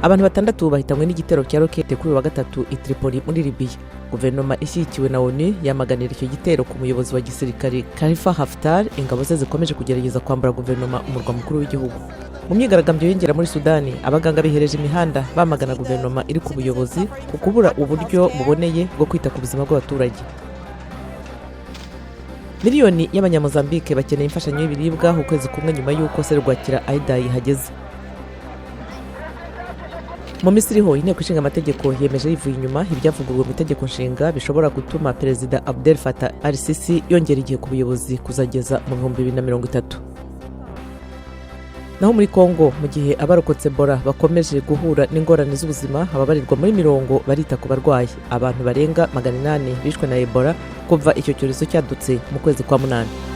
abantu batandatu bahitanywe n'igitero cya rokete kuri wa gatatu i Tripoli muri Libya. Guverinoma ishyigikiwe na ONU yamaganira icyo gitero ku muyobozi wa gisirikare Khalifa Haftar. Ingabo ze zikomeje kugerageza kwambura guverinoma umurwa mukuru w'igihugu. Mu myigaragambyo yongera muri Sudani, abaganga bihereje imihanda bamagana guverinoma iri ku buyobozi ku kubura uburyo buboneye bwo kwita ku buzima bw'abaturage. Miliyoni y'abanyamozambike bakeneye imfashanyo y'ibiribwa ukwezi kumwe nyuma y'uko serwakira Aidayi hageze. Mu Misiri ho inteko ishinga amategeko yemeje yivuye inyuma ibyavuguruwe mu itegeko nshinga bishobora gutuma Perezida Abdel Fattah al-Sissi yongera igihe ku buyobozi kuzageza mu 2030. Naho muri Kongo, mu gihe abarokotse Ebola bakomeje guhura n'ingorane z'ubuzima, ababarirwa muri mirongo barita ku barwayi. Abantu barenga 800 bishwe na Ebola kuva icyo cyorezo cyadutse mu kwezi kwa 8.